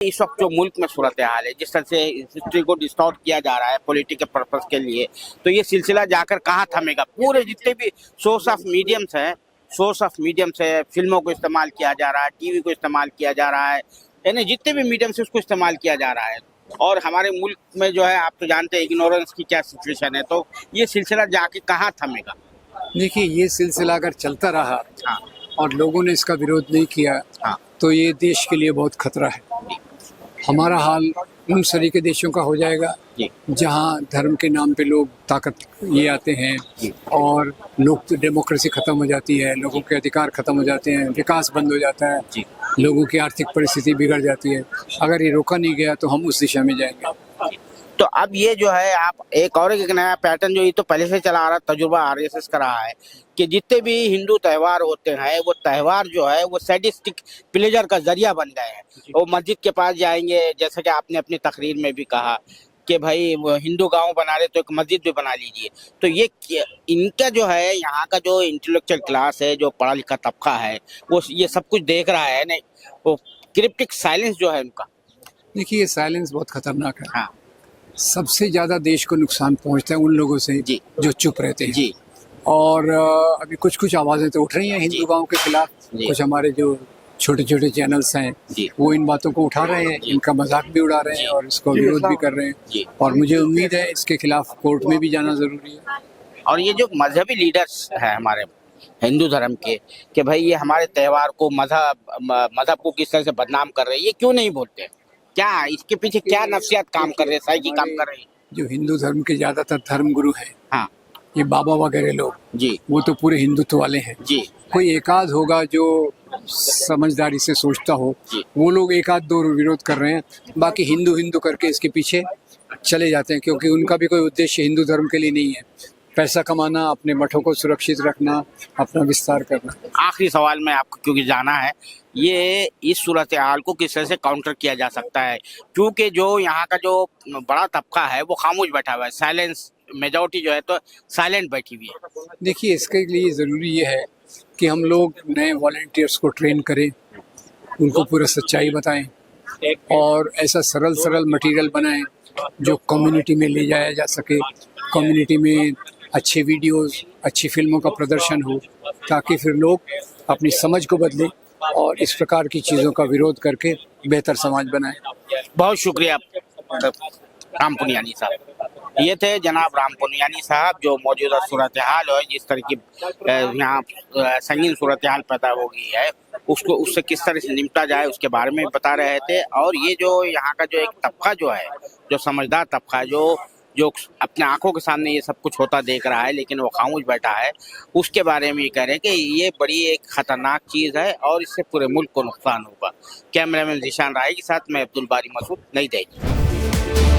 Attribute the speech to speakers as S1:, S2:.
S1: इस वक्त जो मुल्क में सूरत हाल है, जिस तरह से हिस्ट्री को डिस्टॉर्ट किया जा रहा है पॉलिटिकल पर्पस के लिए, तो ये सिलसिला जाकर कहाँ थमेगा। पूरे जितने भी सोर्स ऑफ मीडियम्स है, फिल्मों को इस्तेमाल किया जा रहा है, टीवी को इस्तेमाल किया जा रहा है, यानी जितने भी मीडियम्स है उसको इस्तेमाल किया जा रहा है। और हमारे मुल्क में जो है, आप तो जानते हैं इग्नोरेंस की क्या सिचुएशन है, तो ये सिलसिला जाके कहाँ थमेगा।
S2: देखिए, ये सिलसिला अगर चलता रहा
S1: हाँ
S2: और लोगों ने इसका विरोध नहीं किया
S1: हाँ
S2: तो ये देश के लिए बहुत खतरा है। हमारा हाल उन सरीके देशों का हो जाएगा
S1: जी
S2: जहाँ धर्म के नाम पे लोग ताकत ये आते हैं
S1: जी
S2: और लोग डेमोक्रेसी खत्म हो जाती है, लोगों के अधिकार खत्म हो जाते हैं, विकास बंद हो जाता है,
S1: जी
S2: लोगों की आर्थिक परिस्थिति बिगड़ जाती है। अगर ये रोका नहीं गया तो हम उस दिशा में जाएंगे।
S1: तो अब ये जो है, आप एक और एक नया पैटर्न जो ये तो पहले से चला आ रहा, तजुर्बा आरएसएस का रहा है कि जितने भी हिंदू त्यौहार होते हैं, वो त्यौहार जो है वो सैडिस्टिक प्लेजर का जरिया बन गए हैं। वो मस्जिद के पास जाएंगे, जैसा कि आपने अपनी तकरीर में भी कहा कि भाई वो हिंदू गांव बना रहे तो एक मस्जिद भी बना लीजिए। तो ये इनका जो है, यहाँ का जो इंटेलेक्चुअल क्लास है, जो पढ़ा लिखा तबका है, वो ये सब कुछ देख रहा है। नहीं, वो क्रिप्टिक साइलेंस जो है उनका।
S2: देखिए, ये साइलेंस बहुत खतरनाक है।
S1: हाँ
S2: सबसे ज्यादा देश को नुकसान पहुंचता है उन लोगों से
S1: जी
S2: जो चुप रहते हैं।
S1: जी
S2: और अभी कुछ कुछ आवाजें तो उठ रही हैं हिंदू गांव के खिलाफ।
S1: जी।
S2: कुछ हमारे जो छोटे छोटे चैनल्स हैं
S1: जी
S2: वो इन बातों को उठा रहे हैं,
S1: जी।
S2: इनका मजाक भी उड़ा रहे हैं और इसको विरोध भी कर रहे हैं।
S1: जी।
S2: और मुझे उम्मीद है इसके खिलाफ कोर्ट में भी जाना जरूरी है।
S1: और ये जो मजहबी लीडर्स हैं हमारे हिंदू धर्म के, कि भाई ये हमारे त्यौहार को मजहब को किस तरह से बदनाम कर रहे हैं, ये क्यों नहीं बोलते? क्या इसके पीछे क्या नफ्सियात काम कर रहे हैं, साइकी काम कर रही है?
S2: जो हिंदू धर्म के ज्यादातर धर्म गुरु हैं,
S1: हाँ
S2: ये बाबा वगैरह लोग,
S1: जी
S2: वो तो पूरे हिंदुत्व वाले हैं।
S1: जी
S2: कोई एकाध होगा जो समझदारी से सोचता हो,
S1: जी।
S2: वो लोग एक आध दो विरोध कर रहे हैं, बाकी हिंदू हिंदू करके इसके पीछे चले जाते हैं, क्योंकि उनका भी कोई उद्देश्य हिंदू धर्म के लिए नहीं है। पैसा कमाना, अपने मठों को सुरक्षित रखना, अपना विस्तार करना।
S1: आखिरी सवाल में आपको क्योंकि जाना है, ये इस सूरत हाल को किस तरह से काउंटर किया जा सकता है, क्योंकि जो यहाँ का जो बड़ा तबका है वो खामोश बैठा हुआ है, साइलेंस मेजॉरिटी जो है तो साइलेंट बैठी हुई है।
S2: देखिए, इसके लिए ज़रूरी ये है कि हम लोग नए वॉलंटियर्स को ट्रेन करें, उनको पूरा सच्चाई बताएं और ऐसा सरल सरल मटेरियल बनाएं जो कम्युनिटी में ले जाया जा सके। कम्युनिटी में अच्छे वीडियोस, अच्छी फिल्मों का प्रदर्शन हो, ताकि फिर लोग अपनी समझ को बदलें और इस प्रकार की चीज़ों का विरोध करके बेहतर समाज बनाएं।
S1: बहुत शुक्रिया राम पुनियानी साहब। ये थे जनाब राम पुनियानी साहब, जो मौजूदा सूरत हाल है, जिस तरह की यहाँ संगीन सूरत हाल पैदा हो गई है, उससे किस तरह से निपटा जाए उसके बारे में बता रहे थे। और ये जो यहाँ का जो एक तबका जो है, जो समझदार तबका, जो अपने आंखों के सामने ये सब कुछ होता देख रहा है लेकिन वो खामोश बैठा है, उसके बारे में ये कह रहे हैं कि ये बड़ी एक खतरनाक चीज़ है और इससे पूरे मुल्क को नुकसान होगा। कैमरामैन जिशान राय के साथ मैं अब्दुल बारी मसूद, नई दिल्ली।